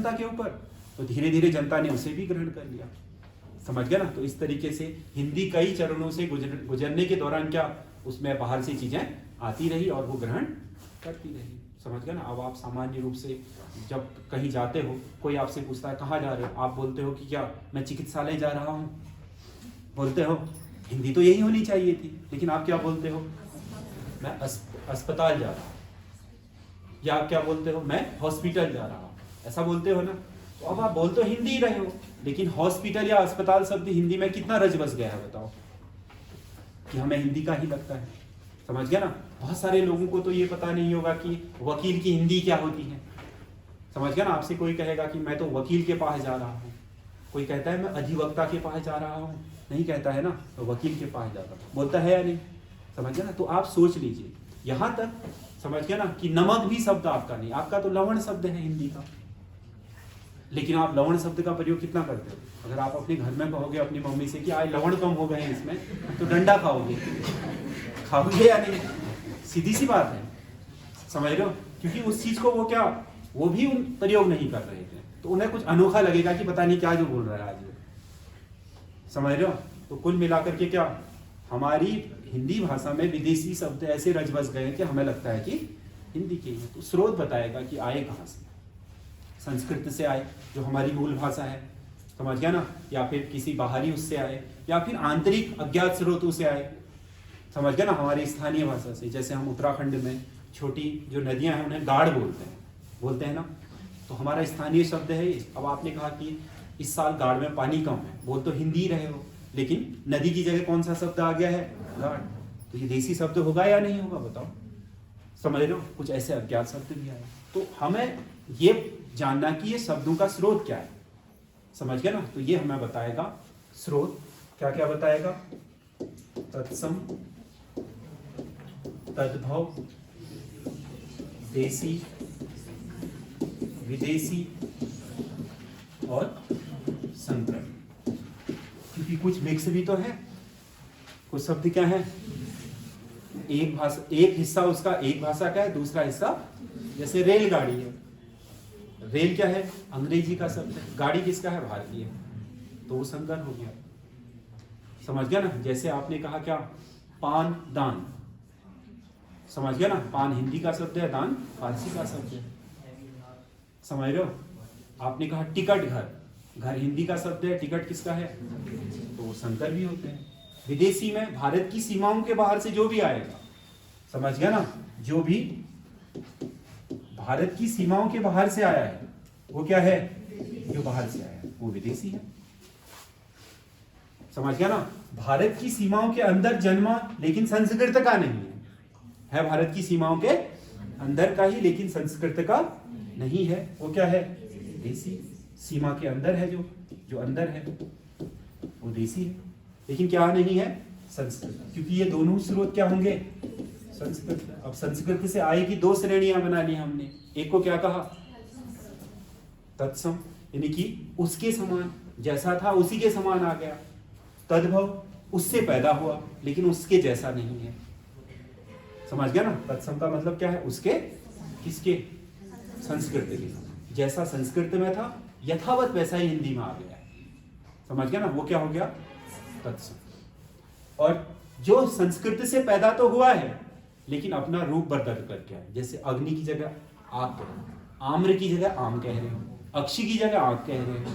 जनता के ऊपर, तो धीरे धीरे जनता ने उसे भी ग्रहण कर लिया। समझ गया ना। तो इस तरीके से हिंदी कई चरणों से गुजरने के दौरान क्या उसमें बाहर से चीजें आती रही और वो ग्रहण करती रही। समझ गया ना। अब आप सामान्य रूप से जब कहीं जाते हो, कोई आपसे पूछता है कहाँ जा रहे हो, आप बोलते हो कि क्या मैं चिकित्सालय जा रहा हूँ, बोलते हो। हिंदी तो यही होनी चाहिए थी, लेकिन आप क्या बोलते हो, मैं अस्पताल जा रहा हूँ, या आप क्या बोलते हो, मैं हॉस्पिटल जा रहा हूँ, ऐसा बोलते हो ना। तो अब आप बोल तो हिंदी ही रहे हो, लेकिन हॉस्पिटल या अस्पताल शब्द हिंदी में कितना रच बस गया है बताओ, कि हमें हिंदी का ही लगता है। समझ गया ना। बहुत सारे लोगों को तो ये पता नहीं होगा कि वकील की हिंदी क्या होती है। समझ गया ना। आपसे कोई कहेगा कि मैं तो वकील के पास जा रहा हूँ, कोई कहता है मैं अधिवक्ता के पास जा रहा हूँ, नहीं कहता है ना, तो वकील के पास जाता हूँ, बोलता है या नहीं। समझ गया ना। तो आप सोच लीजिए यहाँ तक, समझ गया ना, कि नमक भी शब्द आपका नहीं, आपका तो लवण शब्द है हिंदी का, लेकिन आप लवण शब्द का प्रयोग कितना करते हो। अगर आप अपने घर में कहोगे अपनी मम्मी से कि आज लवण कम हो गए हैं इसमें, तो डंडा खाओगे, खाओगे या नहीं, सीधी सी बात है। समझ रहे हो। क्योंकि उस चीज को वो क्या, वो भी प्रयोग नहीं कर रहे थे, तो उन्हें कुछ अनोखा लगेगा कि पता नहीं क्या जो बोल रहा है आज। समझ रहे हो। तो कुल मिलाकर के क्या हमारी हिंदी भाषा में विदेशी शब्द ऐसे रच बस गए कि हमें लगता है कि हिंदी के ही। तो स्रोत बताएगा कि आए कहाँ से। संस्कृत से आए जो हमारी मूल भाषा है, समझ गया ना, या फिर किसी बाहरी उससे आए, या फिर आंतरिक अज्ञात स्रोतों से आए। समझ गया ना। हमारी स्थानीय भाषा से, जैसे हम उत्तराखंड में छोटी जो नदियां हैं उन्हें गाढ़ बोलते हैं ना, तो हमारा स्थानीय शब्द है। अब आपने कहा कि इस साल गाढ़ में पानी कम है, बोल तो हिंदी रहे हो, लेकिन नदी की जगह कौन सा शब्द आ गया है, गाढ़। तो ये देसी शब्द होगा या नहीं होगा बताओ। समझ रहे हो। कुछ ऐसे अज्ञात शब्द भी आए, तो हमें ये जानना कि ये शब्दों का स्रोत क्या है। समझ गया ना। तो ये हमें बताएगा स्रोत, क्या क्या बताएगा, तत्सम, तद्भव, देसी, विदेशी और संकर। क्योंकि कुछ मिक्स भी तो है, कुछ शब्द क्या है, एक भाषा, एक हिस्सा उसका एक भाषा का है, दूसरा हिस्सा, जैसे रेलगाड़ी है, रेल क्या है, अंग्रेजी का शब्द है, गाड़ी किसका है, भारतीय, तो वो संकर हो गया। समझ गया ना। जैसे आपने कहा क्या, पान दान, समझ गया ना, पान हिंदी का शब्द है, दान फारसी का शब्द है। समझ रहे हो। आपने कहा टिकट, घर, घर हिंदी का शब्द है, टिकट किसका है, तो वो संकर भी होते हैं। विदेशी में भारत की सीमाओं के बाहर से जो भी आएगा, समझ गया ना, जो भी भारत की सीमाओं के बाहर से आया है वो क्या है, जो बाहर से आया है वो विदेशी है। समझ गया ना। भारत की सीमाओं के अंदर जन्मा लेकिन संस्कृत का नहीं है भारत की सीमाओं के अंदर का ही, लेकिन संस्कृत का नहीं है, वो क्या है, देसी। सीमा के अंदर है, जो अंदर है वो देसी है, लेकिन क्या नहीं है, संस्कृत। क्योंकि ये दोनों स्रोत क्या होंगे, संस्कृत। अब संस्कृत से आएगी दो श्रेणियां बना ली हमने, एक को क्या कहा, तत्सम, यानी कि उसके समान, जैसा था उसी के समान आ गया। तद्भव, उससे पैदा हुआ लेकिन उसके जैसा नहीं है। समझ गया ना। तत्सम का मतलब क्या है, उसके, किसके, संस्कृत के, जैसा संस्कृत में था यथावत वैसा ही हिंदी में आ गया। समझ गया ना। वो क्या हो गया, तत्सम। और जो संस्कृत से पैदा तो हुआ है लेकिन अपना रूप बदल करके आए, जैसे अग्नि की जगह आग कह रहे हो, आम्र की जगह आम कह रहे हो, अक्षी की जगह आग कह रहे हो।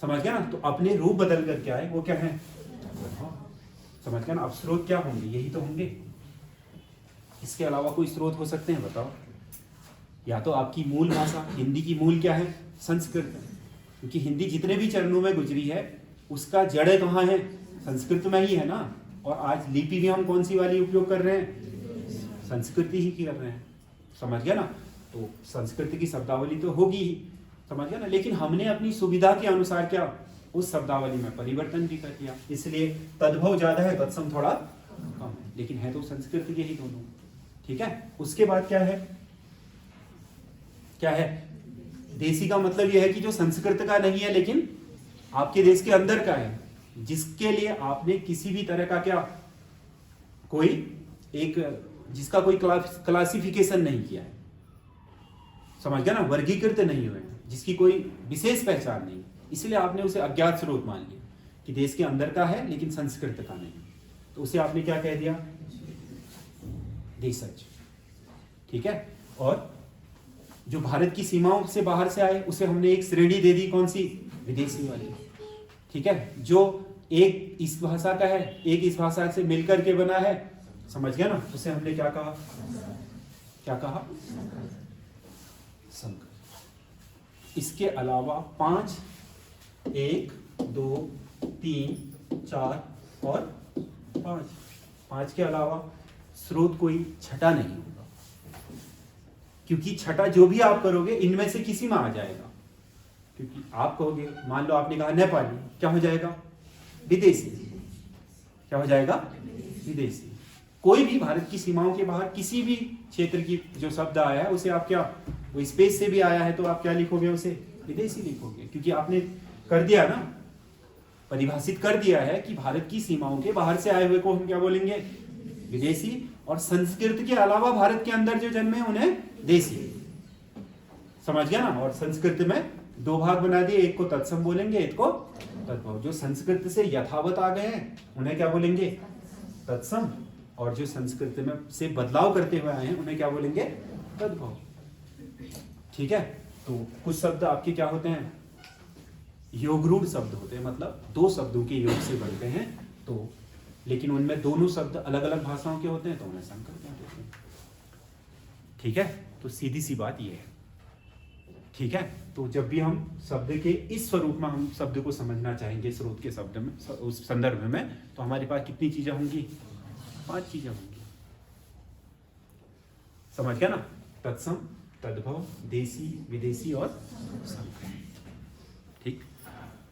समझ गया ना। तो अपने रूप बदल करके आए, वो क्या है, समझ गया ना। अब स्रोत क्या होंगे, यही तो होंगे, इसके अलावा कोई स्रोत हो सकते हैं बताओ। या तो आपकी मूल भाषा, हिंदी की मूल क्या है, संस्कृत, क्योंकि हिंदी जितने भी चरणों में गुजरी है उसका जड़ कहाँ है, संस्कृत में ही है ना। और आज लिपि भी हम कौन सी वाली उपयोग कर रहे हैं, संस्कृत ही कर रहे हैं। समझ गया ना। तो संस्कृत की शब्दावली तो होगी ही, समझ गया ना, लेकिन हमने अपनी सुविधा के अनुसार क्या उस शब्दावली में परिवर्तन भी कर दिया, इसलिए तद्भव ज्यादा है, तत्सम थोड़ा कम है, लेकिन है तो संस्कृत के ही दोनों। ठीक है। उसके बाद क्या है, क्या है, देसी का मतलब यह है कि जो संस्कृत का नहीं है लेकिन आपके देश के अंदर का है, जिसके लिए आपने किसी भी तरह का क्या, कोई एक, जिसका कोई क्लासिफिकेशन नहीं किया है। समझ गया ना, वर्गीकृत नहीं हुए हैं। जिसकी कोई विशेष पहचान नहीं, इसलिए आपने उसे अज्ञात स्रोत मान लिया कि देश के अंदर का है लेकिन संस्कृत का नहीं, तो उसे आपने क्या कह दिया, देशज। ठीक है। और जो भारत की सीमाओं से बाहर से आए उसे हमने एक श्रेणी दे दी, कौन सी, विदेशी वाली। ठीक है। जो एक इस भाषा का है, एक इस भाषा से मिलकर के बना है, समझ गया ना, उसे हमने क्या कहा, क्या कहा, संकर। इसके अलावा 5, 1, 2, 3, 4 और 5 के अलावा स्रोत कोई छठा नहीं होगा, क्योंकि छठा जो भी आप करोगे इनमें से किसी में आ जाएगा। क्योंकि आप कहोगे, मान लो आपने कहा नेपाली, क्या हो जाएगा, विदेशी। क्या हो जाएगा, विदेशी। कोई भी भारत की सीमाओं के बाहर किसी भी क्षेत्र की जो शब्द आया है उसे आप क्या, वो स्पेस से भी आया है तो आप क्या लिखोगे, उसे विदेशी लिखोगे, क्योंकि आपने कर दिया ना, परिभाषित कर दिया है कि भारत की सीमाओं के बाहर से आए हुए को हम क्या बोलेंगे, विदेशी। और संस्कृत के अलावा भारत के अंदर जो जन्मे उन्हें देशी। समझ गया ना। और संस्कृत में 2 भाग बना दिए, एक को तत्सम बोलेंगे, एक को तद्भव। जो संस्कृत से यथावत आ गए हैं उन्हें क्या बोलेंगे, तत्सम। और जो संस्कृत में से बदलाव करते हुए आए हैं उन्हें क्या बोलेंगे, तद्भव। ठीक है। तो कुछ शब्द आपके क्या होते हैं, योगरूढ़ शब्द होते हैं, मतलब 2 शब्दों के योग से बनते हैं, तो लेकिन उनमें दोनों शब्द अलग अलग भाषाओं के होते हैं तो उन्हें संकर कहते हैं। ठीक है। तो सीधी सी बात ये है। ठीक है। तो जब भी हम शब्द के इस स्वरूप में हम शब्द को समझना चाहेंगे, स्रोत के शब्द में, उस संदर्भ में, तो हमारे पास कितनी चीजें होंगी, 5 चीजें होंगी। समझ गया ना। तत्सम, तद्भव, देशी, विदेशी और संकर। ठीक।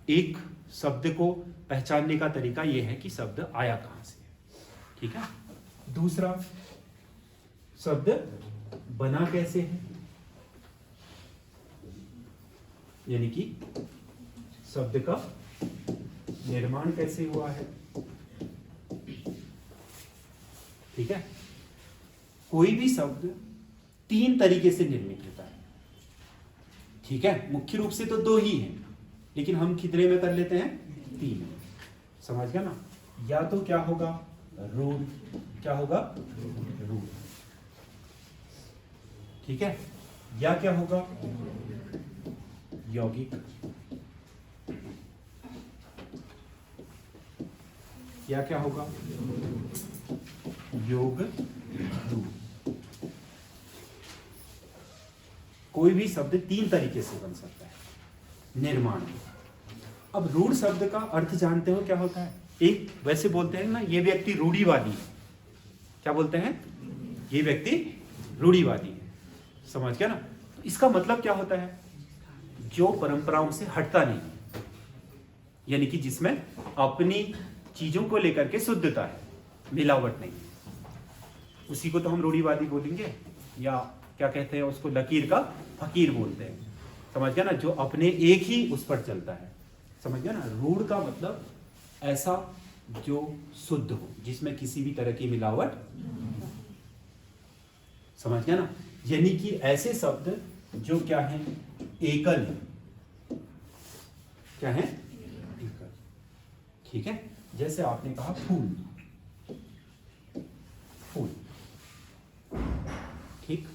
एक शब्द को पहचानने का तरीका यह है कि शब्द आया कहां से। ठीक है। दूसरा, शब्द बना कैसे है, यानी कि शब्द का निर्माण कैसे हुआ है। ठीक है। कोई भी शब्द 3 तरीके से निर्मित होता है। ठीक है। मुख्य रूप से तो 2 ही हैं, लेकिन हम कितने में कर लेते हैं, 3। समझ गया ना। या तो क्या होगा, रूढ़। क्या होगा, रूढ़। ठीक है। या क्या होगा, यौगिक। या क्या होगा, योग रूढ़। कोई भी शब्द 3 तरीके से बन सकता है निर्माण। अब रूढ़ शब्द का अर्थ जानते हो क्या होता है। एक वैसे बोलते हैं ना, ये व्यक्ति रूढ़िवादी है। क्या बोलते हैं, ये व्यक्ति रूढ़िवादी है। समझ गया ना। तो इसका मतलब क्या होता है, जो परंपराओं से हटता नहीं, यानी कि जिसमें अपनी चीजों को लेकर के शुद्धता है, मिलावट नहीं, उसी को तो हम रूढ़िवादी बोलेंगे। या क्या कहते हैं उसको, लकीर का फकीर बोलते हैं। समझ गया ना। जो अपने एक ही उस पर चलता है। समझ गया ना। रूढ़ का मतलब ऐसा जो शुद्ध हो, जिसमें किसी भी तरह की मिलावट। समझ गया ना। यानी कि ऐसे शब्द जो क्या है, एकल। क्या है, एकल। ठीक है। जैसे आपने कहा फूल, फूल। ठीक।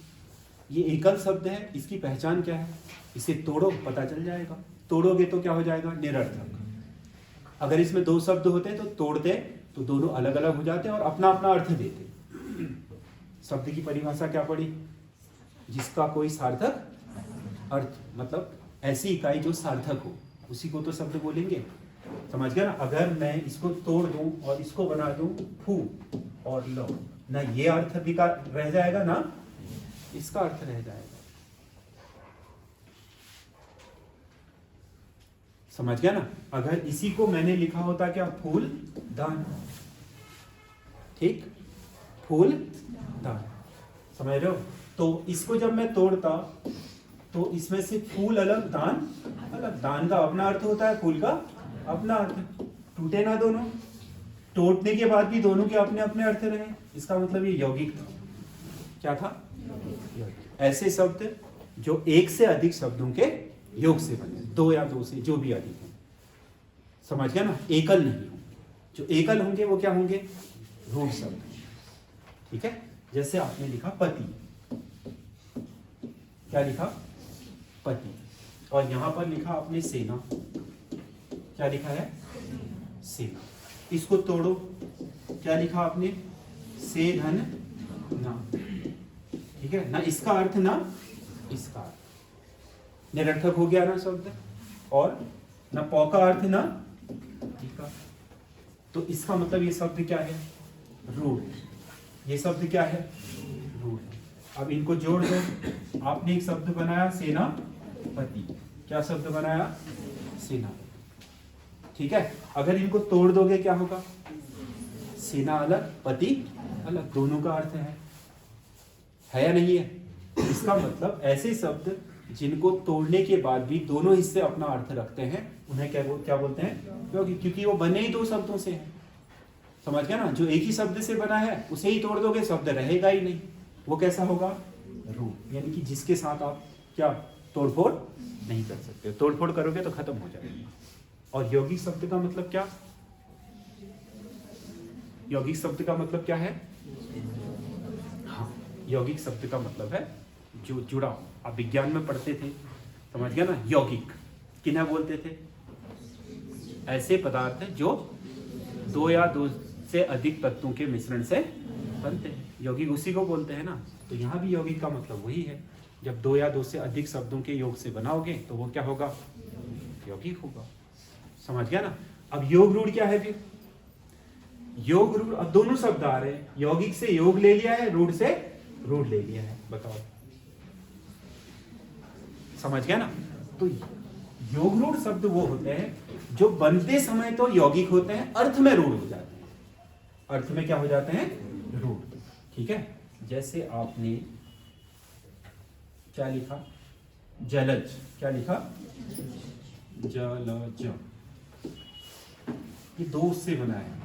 ये एकल शब्द है, इसकी पहचान क्या है, इसे तोड़ो पता चल जाएगा। तोड़ोगे तो क्या हो जाएगा, निरर्थक। अगर इसमें 2 शब्द होते तो तोड़ते तो दोनों अलग अलग हो जाते और अपना अपना अर्थ देते। शब्द की परिभाषा क्या पड़ी, जिसका कोई सार्थक अर्थ, मतलब ऐसी इकाई जो सार्थक हो, उसी को तो शब्द बोलेंगे। समझ गया ना। अगर मैं इसको तोड़ दूं और इसको बना दूं फू और लो, ना ये अर्थ रह जाएगा ना इसका अर्थ रह जाएगा। समझ गया ना। अगर इसी को मैंने लिखा होता क्या, फूल दान। ठीक, फूल दान। समझ रहे हो। तो इसको जब मैं तोड़ता तो इसमें से फूल अलग, दान अलग। दान का अपना अर्थ होता है, फूल का अपना अर्थ। टूटे ना दोनों, तोड़ने के बाद भी दोनों के अपने अपने अर्थ रहे। इसका मतलब ये यौगिक था। क्या था, ऐसे शब्द जो एक से अधिक शब्दों के योग से बने, दो या दो से जो भी अधिक हो, समझ गया ना, एकल नहीं हो। जो एकल होंगे वो क्या होंगे, रूढ़ शब्द। ठीक है, जैसे आपने लिखा पति, क्या लिखा, पति, और यहां पर लिखा आपने सेना, क्या लिखा है, सेना। इसको तोड़ो, क्या लिखा आपने, से धन ना, ठीक है ना, इसका अर्थ ना इसका अर्थ, निरर्थक हो गया ना शब्द, और ना पौ का अर्थ ना टीका। तो इसका मतलब ये शब्द क्या है, रूढ़। ये शब्द क्या है, रूढ़। अब इनको जोड़ दो, आपने एक शब्द बनाया सेनापति, क्या शब्द बनाया, सेनापति। ठीक है, अगर इनको तोड़ दोगे क्या होगा, सेना अलग पति अलग, दोनों का अर्थ है या नहीं है। इसका मतलब ऐसे शब्द जिनको तोड़ने के बाद भी दोनों हिस्से अपना अर्थ रखते हैं उन्हें क्या बोलते हैं, क्योंकि वो बने ही दो शब्दों से हैं, समझ गया ना। जो एक ही शब्द से बना है उसे ही तोड़ दोगे शब्द रहेगा ही नहीं, वो कैसा होगा, रूढ़, यानी कि जिसके साथ आप क्या तोड़फोड़ नहीं कर सकते, तोड़फोड़ करोगे तो खत्म हो जाएगा। और यौगिक शब्द का मतलब क्या, यौगिक शब्द का मतलब क्या है, हाँ, यौगिक शब्द का मतलब है जो जुड़ा। आप विज्ञान में पढ़ते थे, समझ गया ना, यौगिक किन्हें बोलते थे, ऐसे पदार्थ जो दो या दो से अधिक तत्वों के मिश्रण से बनते हैं, यौगिक उसी को बोलते हैं ना। तो यहाँ भी यौगिक का मतलब वही है, जब दो या दो से अधिक शब्दों के योग से बनाओगे तो वो क्या होगा, यौगिक होगा, समझ गया ना। अब योग रूढ़ क्या है फिर, योग रूढ़, अब दोनों शब्द आ रहे हैं, यौगिक से योग ले लिया है, रूढ़ से रूढ़ ले लिया है, बताओ, समझ गया ना। तो योग रूढ़ शब्द वो होते हैं जो बनते समय तो यौगिक होते हैं, अर्थ में रूढ़ हो जाते हैं, अर्थ में क्या हो जाते हैं, रूढ़। ठीक है, जैसे आपने क्या लिखा, जलज, क्या लिखा, जलज, ये दो से बना है,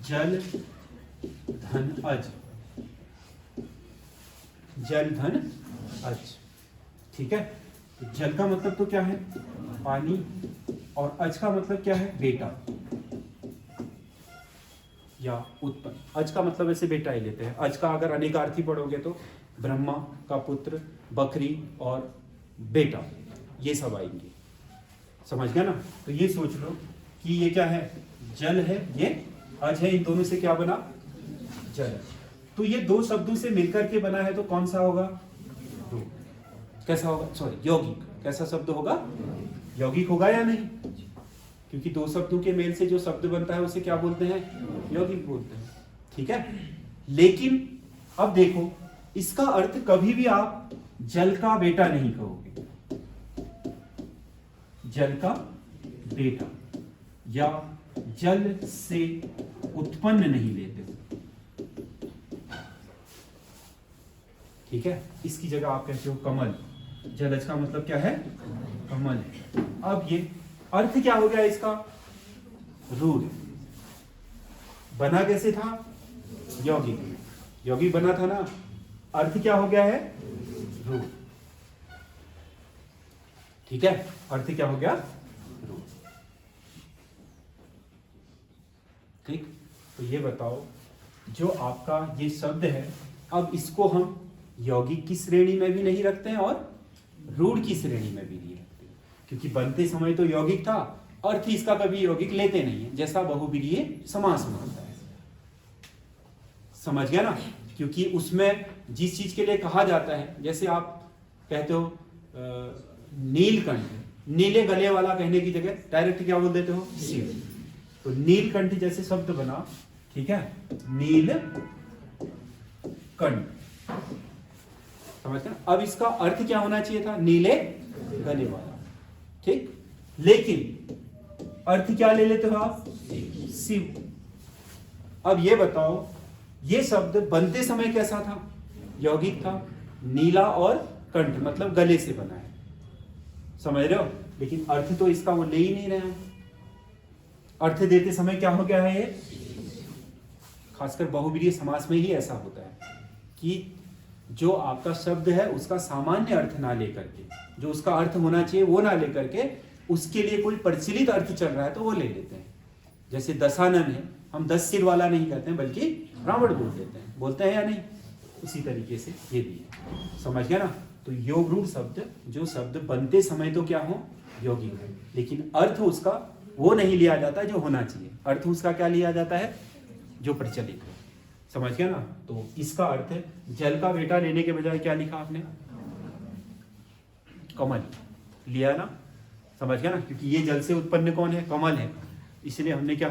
जल धन अज, जल धन अज। ठीक है, तो जल का मतलब तो क्या है, पानी, और अज का मतलब क्या है, बेटा या उत्पन्न। अज का मतलब ऐसे बेटा ही लेते हैं, अज का अगर अनेकार्थी पढ़ोगे तो ब्रह्मा का पुत्र, बकरी और बेटा, ये सब आएंगे, समझ गया ना। तो ये सोच लो कि ये क्या है, जल है, ये अज है, इन दोनों से क्या बना, जल। तो ये दो शब्दों से मिलकर के बना है, तो कौन सा होगा, कैसा होगा, सॉरी, यौगिक। कैसा शब्द होगा, यौगिक होगा या नहीं, क्योंकि दो शब्दों के मेल से जो शब्द बनता है उसे क्या बोलते हैं, यौगिक बोलते हैं। ठीक है, लेकिन अब देखो, इसका अर्थ कभी भी आप जल का बेटा नहीं कहोगे, जल का बेटा या जल से उत्पन्न नहीं लेते हो। ठीक है, इसकी जगह आप कहते हो कमल, जलज का मतलब क्या है, कमल है। अब ये अर्थ क्या हो गया इसका, रूढ़। बना कैसे था, यौगिक, यौगिक बना था ना, अर्थ क्या हो गया है, रूढ़। ठीक है, अर्थ क्या हो गया, रूढ़। ठीक, तो ये बताओ, जो आपका ये शब्द है, अब इसको हम यौगिक की श्रेणी में भी नहीं रखते हैं और रूढ़ की श्रेणी में भी नहीं रखते, क्योंकि बनते समय तो यौगिक था, अर्थ इसका कभी यौगिक लेते नहीं है, जैसा बहुब्रीहि समास में होता है, समझ गया ना। क्योंकि उसमें जिस चीज के लिए कहा जाता है, जैसे आप कहते हो नीलकंठ, नीले गले वाला कहने की जगह डायरेक्ट क्या बोल देते हो, शिव। तो नीलकंठ जैसे शब्द बना, ठीक है, नील कंठ, समझ गए। अब इसका अर्थ क्या होना चाहिए था, नीले गले वाला, ठीक, लेकिन अर्थ क्या ले लेते हो आप, शिव। अब ये बताओ, ये शब्द बनते समय कैसा था, यौगिक था, नीला और कंठ मतलब गले से बना है, समझ रहे हो, लेकिन अर्थ तो इसका वो ले ही नहीं रहे हैं। अर्थ देते समय क्या हो गया है, ये खासकर बहुब्रीहि समास में ही ऐसा होता है कि जो आपका शब्द है उसका सामान्य अर्थ ना लेकर के, जो उसका अर्थ होना चाहिए वो ना लेकर के, उसके लिए कोई प्रचलित अर्थ चल रहा है तो वो ले लेते हैं। जैसे दशानन है, हम 10 सिर वाला नहीं कहते हैं बल्कि रावण बोल देते हैं, बोलते हैं या नहीं? उसी तरीके से ये भी है, समझ गया ना? तो योग रूढ़ शब्द, जो शब्द बनते समय तो क्या हो, योगिक हो, लेकिन अर्थ उसका वो नहीं लिया जाता जो होना चाहिए। अर्थ उसका क्या लिया जाता है, जो प्रचलित है, समझ गया ना? तो इसका अर्थ है, जल का बेटा लेने के बजाय क्या लिखा आपने, कमल लिया ना, समझ गया ना? क्योंकि ये जल से उत्पन्न कौन है, कमल है, इसलिए हमने क्या